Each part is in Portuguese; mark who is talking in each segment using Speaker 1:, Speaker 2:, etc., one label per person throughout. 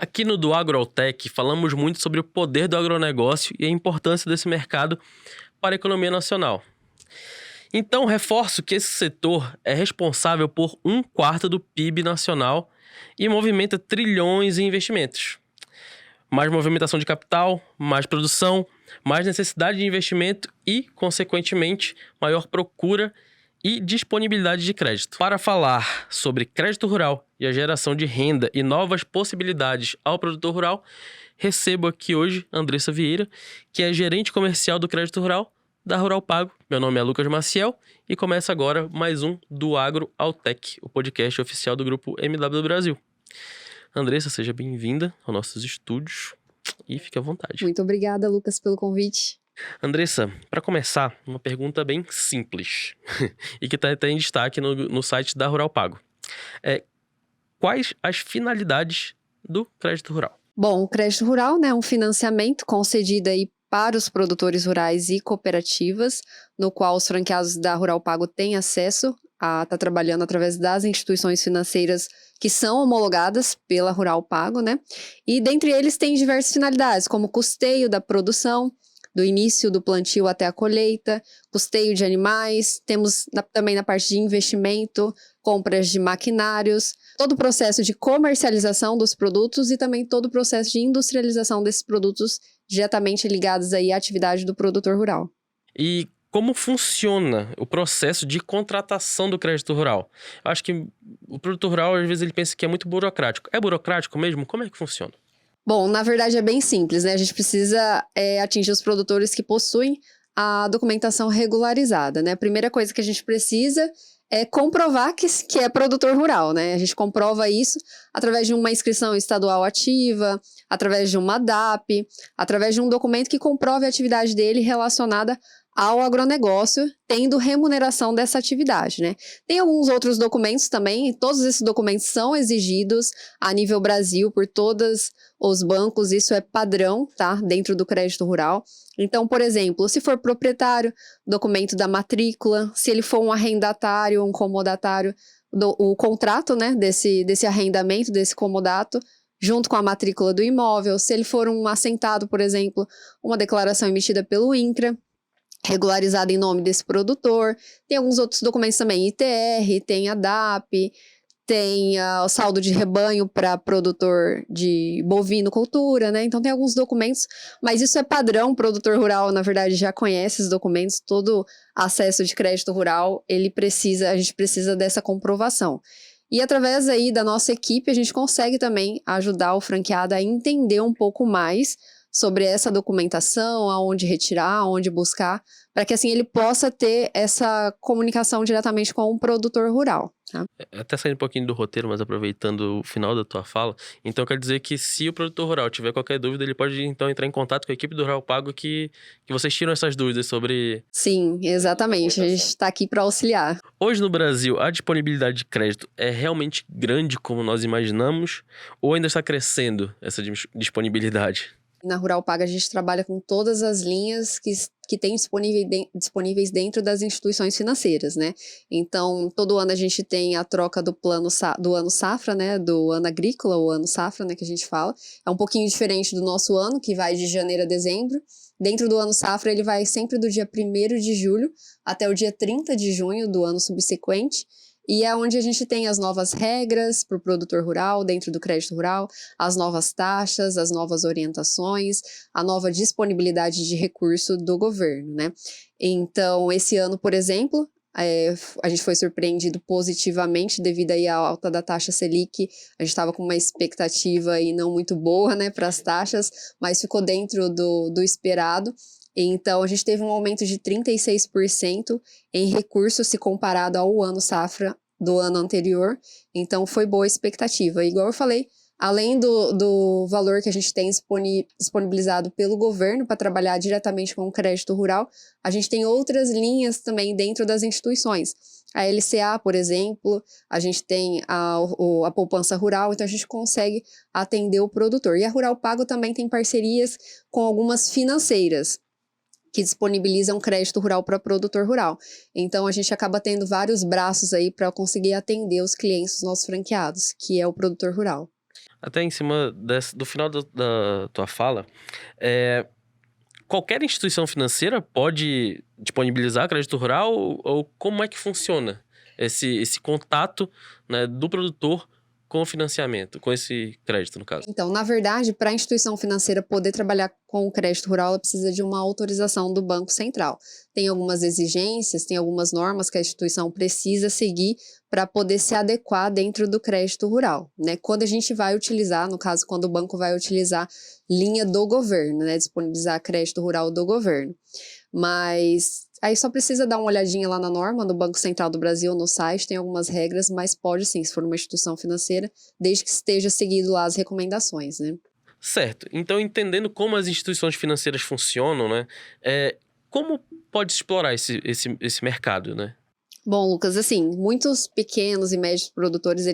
Speaker 1: Aqui no Do AgroAutech falamos muito sobre o poder do agronegócio e a importância desse mercado para a economia nacional. Então, reforço que esse setor é responsável por 1/4 do PIB nacional e movimenta trilhões em investimentos. Mais movimentação de capital, mais produção, mais necessidade de investimento e, consequentemente, maior procura e disponibilidade de crédito. Para falar sobre crédito rural e a geração de renda e novas possibilidades ao produtor rural, recebo aqui hoje Andressa Vieira, que é gerente comercial do crédito rural da Rural Pago. Meu nome é Lucas Maciel e começa agora mais um do AgroAutech, o podcast oficial do grupo MW Brasil. Andressa, seja bem-vinda aos nossos estúdios e fique à vontade.
Speaker 2: Muito obrigada, Lucas, pelo convite.
Speaker 1: Andressa, para começar, uma pergunta bem simples e que está até em destaque no site da Rural Pago. Quais as finalidades do crédito rural?
Speaker 2: Bom, o crédito rural, né, é um financiamento concedido aí para os produtores rurais e cooperativas, no qual os franqueados da Rural Pago têm acesso a estar trabalhando através das instituições financeiras que são homologadas pela Rural Pago, né? E dentre eles tem diversas finalidades, como custeio da produção, do início do plantio até a colheita, custeio de animais, temos também na parte de investimento, compras de maquinários, todo o processo de comercialização dos produtos e também todo o processo de industrialização desses produtos diretamente ligados aí à atividade do produtor rural.
Speaker 1: E como funciona o processo de contratação do crédito rural? Eu acho que o produtor rural, às vezes, ele pensa que é muito burocrático. É burocrático mesmo? Como é que funciona?
Speaker 2: Bom, na verdade é bem simples, né? A gente precisa atingir os produtores que possuem a documentação regularizada, né? A primeira coisa que a gente precisa é comprovar que é produtor rural, né? A gente comprova isso através de uma inscrição estadual ativa, através de uma DAP, através de um documento que comprove a atividade dele relacionada ao agronegócio, tendo remuneração dessa atividade, né? Tem alguns outros documentos também, e todos esses documentos são exigidos a nível Brasil por todos os bancos, isso é padrão, tá? Dentro do crédito rural. Então, por exemplo, se for proprietário, documento da matrícula, se ele for um arrendatário, um comodatário, o contrato, né, desse arrendamento, desse comodato, junto com a matrícula do imóvel, se ele for um assentado, por exemplo, uma declaração emitida pelo INCRA, regularizado em nome desse produtor. Tem alguns outros documentos também, ITR, tem a DAP, tem o saldo de rebanho para produtor de bovinocultura, né? Então tem alguns documentos, mas isso é padrão, o produtor rural, na verdade, já conhece esses documentos, todo acesso de crédito rural, a gente precisa dessa comprovação. E através aí da nossa equipe, a gente consegue também ajudar o franqueado a entender um pouco mais sobre essa documentação, aonde retirar, aonde buscar, para que assim ele possa ter essa comunicação diretamente com o produtor rural. Tá?
Speaker 1: Até saindo um pouquinho do roteiro, mas aproveitando o final da tua fala, então quer dizer que se o produtor rural tiver qualquer dúvida, ele pode então entrar em contato com a equipe do Rural Pago que vocês tiram essas dúvidas sobre...
Speaker 2: Sim, exatamente, a gente está aqui para auxiliar.
Speaker 1: Hoje no Brasil, a disponibilidade de crédito é realmente grande como nós imaginamos ou ainda está crescendo essa disponibilidade?
Speaker 2: Na Rural Pago a gente trabalha com todas as linhas que tem disponíveis dentro das instituições financeiras, né? Então, todo ano a gente tem a troca do plano do ano safra, né? Do ano agrícola, o ano safra, né? Que a gente fala. É um pouquinho diferente do nosso ano, que vai de janeiro a dezembro. Dentro do ano safra, ele vai sempre do dia 1º de julho até o dia 30 de junho do ano subsequente. E é onde a gente tem as novas regras para o produtor rural, dentro do crédito rural, as novas taxas, as novas orientações, a nova disponibilidade de recurso do governo, né? Então, esse ano, por exemplo, a gente foi surpreendido positivamente devido aí à alta da taxa Selic. A gente estava com uma expectativa aí não muito boa, né, para as taxas, mas ficou dentro do esperado. Então, a gente teve um aumento de 36% em recursos se comparado ao ano safra do ano anterior. Então, foi boa a expectativa. Igual eu falei, além do valor que a gente tem disponibilizado pelo governo para trabalhar diretamente com o crédito rural, a gente tem outras linhas também dentro das instituições. A LCA, por exemplo, a gente tem a poupança rural, então a gente consegue atender o produtor. E a Rural Pago também tem parcerias com algumas financeiras que disponibilizam crédito rural para produtor rural. Então, a gente acaba tendo vários braços aí para conseguir atender os clientes dos nossos franqueados, que é o produtor rural.
Speaker 1: até em cima do final da tua fala, qualquer instituição financeira pode disponibilizar crédito rural ou como é que funciona esse contato, né, do produtor com o financiamento, com esse crédito, no caso?
Speaker 2: Então, na verdade, para a instituição financeira poder trabalhar com o crédito rural, ela precisa de uma autorização do Banco Central. Tem algumas exigências, tem algumas normas que a instituição precisa seguir para poder se adequar dentro do crédito rural, né? Quando a gente vai utilizar, no caso, quando o banco vai utilizar linha do governo, né? Disponibilizar crédito rural do governo. Mas aí só precisa dar uma olhadinha lá na norma, no Banco Central do Brasil, no site, tem algumas regras, mas pode sim, se for uma instituição financeira, desde que esteja seguido lá as recomendações, né?
Speaker 1: Certo. Então, entendendo como as instituições financeiras funcionam, né? Como pode explorar esse mercado, né?
Speaker 2: Bom, Lucas, assim, muitos pequenos e médios produtores,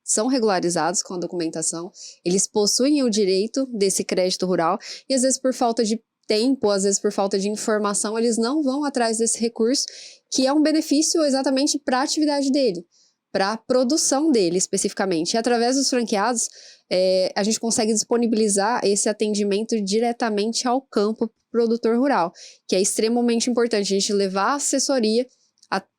Speaker 2: são regularizados com a documentação, eles possuem o direito desse crédito rural e às vezes por falta de tempo, às vezes por falta de informação, eles não vão atrás desse recurso, que é um benefício exatamente para a atividade dele, para a produção dele especificamente. E através dos franqueados, a gente consegue disponibilizar esse atendimento diretamente ao campo produtor rural, que é extremamente importante a gente levar a assessoria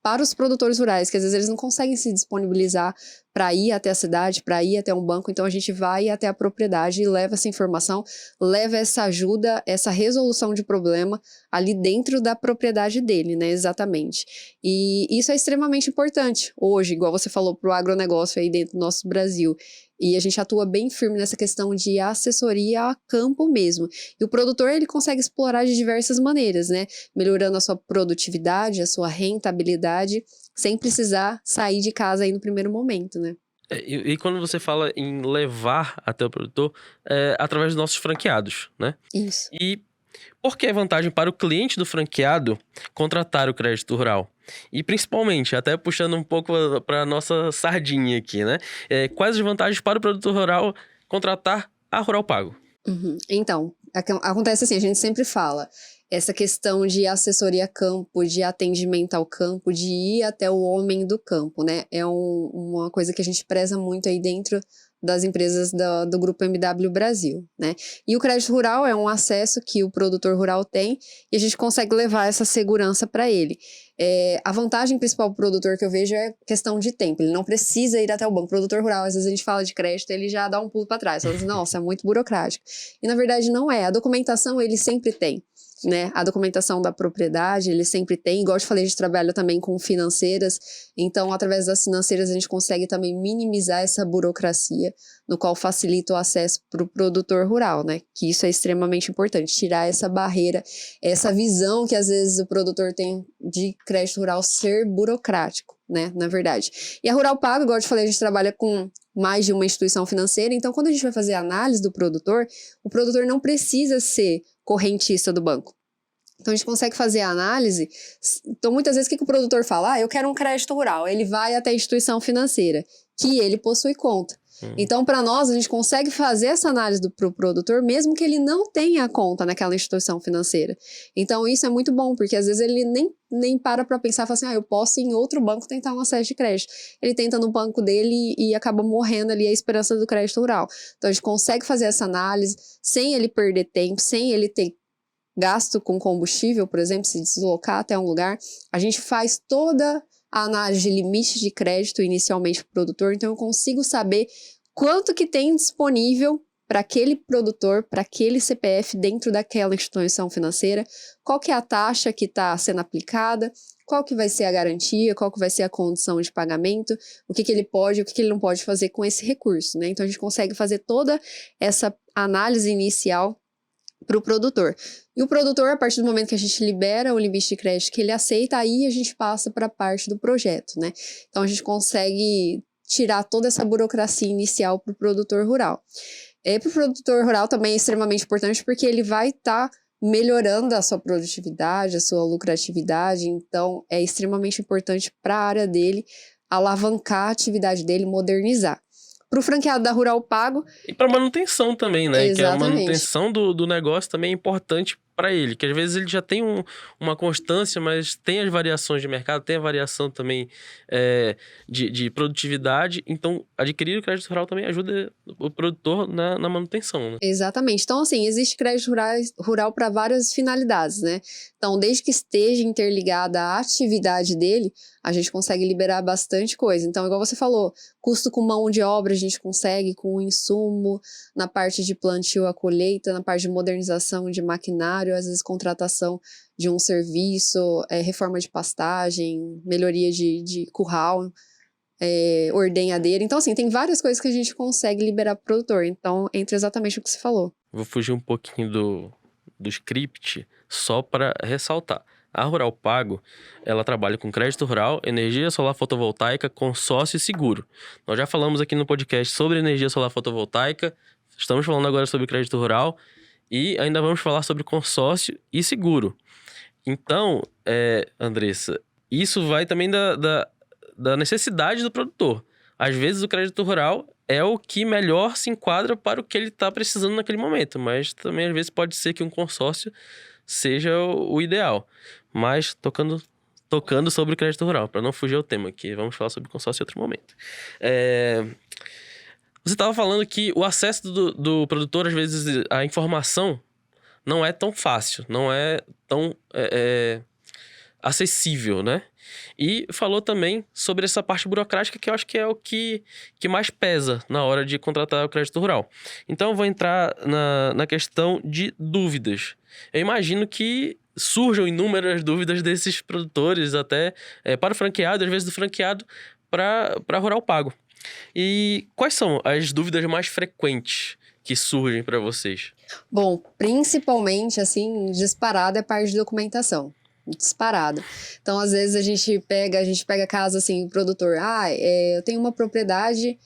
Speaker 2: para os produtores rurais, que às vezes eles não conseguem se disponibilizar para ir até a cidade, para ir até um banco, então a gente vai até a propriedade e leva essa informação, leva essa ajuda, essa resolução de problema ali dentro da propriedade dele, né, exatamente. E isso é extremamente importante hoje, igual você falou, para o agronegócio aí dentro do nosso Brasil. E a gente atua bem firme nessa questão de assessoria a campo mesmo. E o produtor, ele consegue explorar de diversas maneiras, né? Melhorando a sua produtividade, a sua rentabilidade, sem precisar sair de casa aí no primeiro momento, né?
Speaker 1: E quando você fala em levar até o produtor, através dos nossos franqueados, né?
Speaker 2: Isso.
Speaker 1: E por que é vantagem para o cliente do franqueado contratar o crédito rural? E principalmente, até puxando um pouco para a nossa sardinha aqui, né? Quais as vantagens para o produtor rural contratar a Rural Pago?
Speaker 2: Uhum. Então, acontece assim, a gente sempre fala, essa questão de assessoria a campo, de atendimento ao campo, de ir até o homem do campo, né? É uma coisa que a gente preza muito aí dentro das empresas do Grupo MW Brasil, né? E o crédito rural é um acesso que o produtor rural tem e a gente consegue levar essa segurança para ele. A vantagem principal para o produtor que eu vejo é questão de tempo. Ele não precisa ir até o banco. O produtor rural, às vezes a gente fala de crédito, ele já dá um pulo para trás. Fala assim, nossa, é muito burocrático. E na verdade não é. A documentação ele sempre tem, né? A documentação da propriedade, ele sempre tem. Igual eu te falei, a gente trabalha também com financeiras. Então, através das financeiras, a gente consegue também minimizar essa burocracia, no qual facilita o acesso para o produtor rural, né? Que isso é extremamente importante, tirar essa barreira, essa visão que às vezes o produtor tem de crédito rural ser burocrático, né? Na verdade. E a Rural Pago, igual eu te falei, a gente trabalha com mais de uma instituição financeira, então quando a gente vai fazer a análise do produtor, o produtor não precisa ser correntista do banco. Então, a gente consegue fazer a análise. Então, muitas vezes, o que o produtor fala? Eu quero um crédito rural. Ele vai até a instituição financeira, que ele possui conta. Então, para nós, a gente consegue fazer essa análise para o produtor, mesmo que ele não tenha conta naquela instituição financeira. Então, isso é muito bom, porque às vezes ele nem para pensar, fala assim, eu posso ir em outro banco tentar um acesso de crédito. Ele tenta no banco dele e acaba morrendo ali a esperança do crédito rural. Então, a gente consegue fazer essa análise sem ele perder tempo, sem ele ter gasto com combustível, por exemplo, se deslocar até um lugar. A gente faz toda a análise de limite de crédito inicialmente para o produtor, então eu consigo saber quanto que tem disponível para aquele produtor, para aquele CPF dentro daquela instituição financeira, qual que é a taxa que está sendo aplicada, qual que vai ser a garantia, qual que vai ser a condição de pagamento, o que ele pode, o que ele não pode fazer com esse recurso, né? Então a gente consegue fazer toda essa análise inicial para o produtor. E o produtor, a partir do momento que a gente libera o limite de crédito que ele aceita, aí a gente passa para a parte do projeto, né? Então a gente consegue tirar toda essa burocracia inicial para o produtor rural. Para o produtor rural também é extremamente importante porque ele vai estar melhorando a sua produtividade, a sua lucratividade, então é extremamente importante para a área dele alavancar a atividade dele, modernizar. Para o franqueado da Rural Pago.
Speaker 1: E para manutenção também, né?
Speaker 2: Exatamente.
Speaker 1: Que a manutenção do negócio também é importante para ele, que às vezes ele já tem uma constância, mas tem as variações de mercado, tem a variação também de produtividade, então adquirir o crédito rural também ajuda o produtor na manutenção, né?
Speaker 2: Exatamente. Então, assim, existe crédito rural para várias finalidades, né? Então, desde que esteja interligada à atividade dele, a gente consegue liberar bastante coisa. Então, igual você falou, custo com mão de obra a gente consegue, com insumo, na parte de plantio a colheita, na parte de modernização de maquinário, às vezes contratação de um serviço, reforma de pastagem, melhoria de curral, ordenhadeira. Então, assim, tem várias coisas que a gente consegue liberar para o produtor. Então, entra exatamente o que você falou.
Speaker 1: Vou fugir um pouquinho do script só para ressaltar. A Rural Pago, ela trabalha com crédito rural, energia solar fotovoltaica, consórcio e seguro. Nós já falamos aqui no podcast sobre energia solar fotovoltaica, estamos falando agora sobre crédito rural e ainda vamos falar sobre consórcio e seguro. Então, Andressa, isso vai também da necessidade do produtor. Às vezes o crédito rural é o que melhor se enquadra para o que ele está precisando naquele momento, mas também às vezes pode ser que um consórcio seja o ideal. Mas tocando sobre o crédito rural, para não fugir ao tema, que vamos falar sobre consórcio em outro momento. Você estava falando que o acesso do produtor, às vezes, à informação não é tão fácil, não é tão acessível, né? E falou também sobre essa parte burocrática, que eu acho que é o que mais pesa na hora de contratar o crédito rural. Então, eu vou entrar na questão de dúvidas. Eu imagino que surjam inúmeras dúvidas desses produtores, até para o franqueado, às vezes do franqueado para Rural Pago. E quais são as dúvidas mais frequentes que surgem para vocês?
Speaker 2: Bom, principalmente, assim, disparado é parte de documentação. Disparado. Então, às vezes, a gente pega caso, assim, o produtor, eu tenho uma propriedade,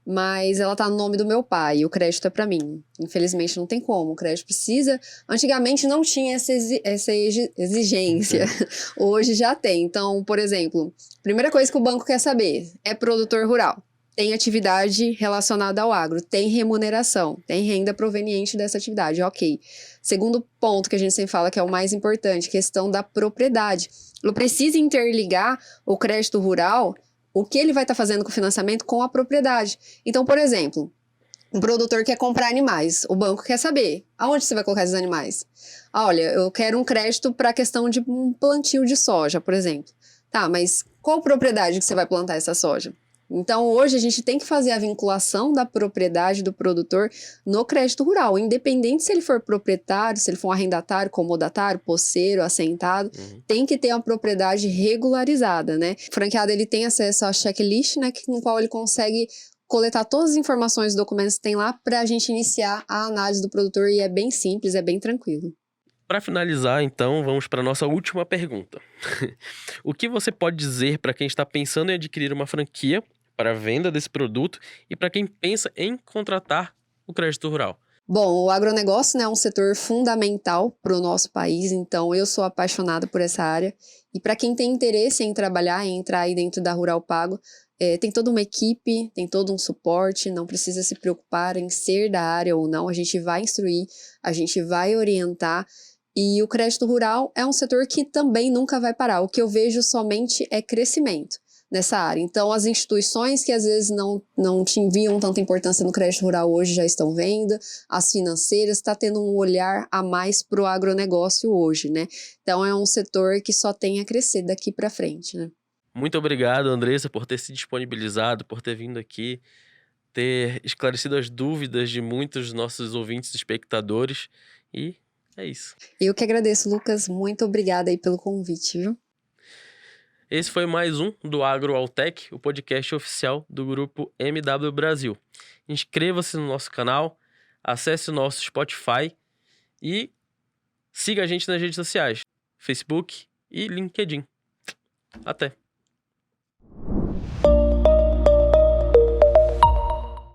Speaker 2: mas ela tá no nome do meu pai, e o crédito é para mim. Infelizmente, não tem como, o crédito precisa. Antigamente, não tinha essa exigência. Hoje já tem. Então, por exemplo, primeira coisa que o banco quer saber é produtor rural. Tem atividade relacionada ao agro, tem remuneração, tem renda proveniente dessa atividade, ok. Segundo ponto que a gente sempre fala que é o mais importante, questão da propriedade. Eu preciso interligar o crédito rural, o que ele vai estar fazendo com o financiamento, com a propriedade. Então, por exemplo, um produtor quer comprar animais, o banco quer saber, aonde você vai colocar esses animais? Olha, eu quero um crédito para a questão de um plantio de soja, por exemplo. Tá, mas qual propriedade que você vai plantar essa soja? Então, hoje a gente tem que fazer a vinculação da propriedade do produtor no crédito rural, independente se ele for proprietário, se ele for um arrendatário, comodatário, posseiro, assentado, tem que ter uma propriedade regularizada, né? O franqueado, ele tem acesso à checklist, né, no qual ele consegue coletar todas as informações, documentos que tem lá, para a gente iniciar a análise do produtor, e é bem simples, é bem tranquilo.
Speaker 1: Para finalizar, então, vamos para a nossa última pergunta. O que você pode dizer para quem está pensando em adquirir uma franquia para a venda desse produto e para quem pensa em contratar o crédito rural?
Speaker 2: Bom, o agronegócio, né, é um setor fundamental para o nosso país, então eu sou apaixonada por essa área. E para quem tem interesse em trabalhar, em entrar aí dentro da Rural Pago, tem toda uma equipe, tem todo um suporte, não precisa se preocupar em ser da área ou não, a gente vai instruir, a gente vai orientar. E o crédito rural é um setor que também nunca vai parar. O que eu vejo somente é crescimento nessa área. Então, as instituições que às vezes não viam tanta importância no crédito rural hoje já estão vendo, as financeiras, está tendo um olhar a mais para o agronegócio hoje, né? Então, é um setor que só tem a crescer daqui para frente, né?
Speaker 1: Muito obrigado, Andressa, por ter se disponibilizado, por ter vindo aqui, ter esclarecido as dúvidas de muitos dos nossos ouvintes e espectadores. E é isso.
Speaker 2: Eu que agradeço, Lucas. Muito obrigada aí pelo convite, viu?
Speaker 1: Esse foi mais um do Agro Altec, o podcast oficial do grupo MW Brasil. Inscreva-se no nosso canal, acesse o nosso Spotify e siga a gente nas redes sociais, Facebook e LinkedIn. Até!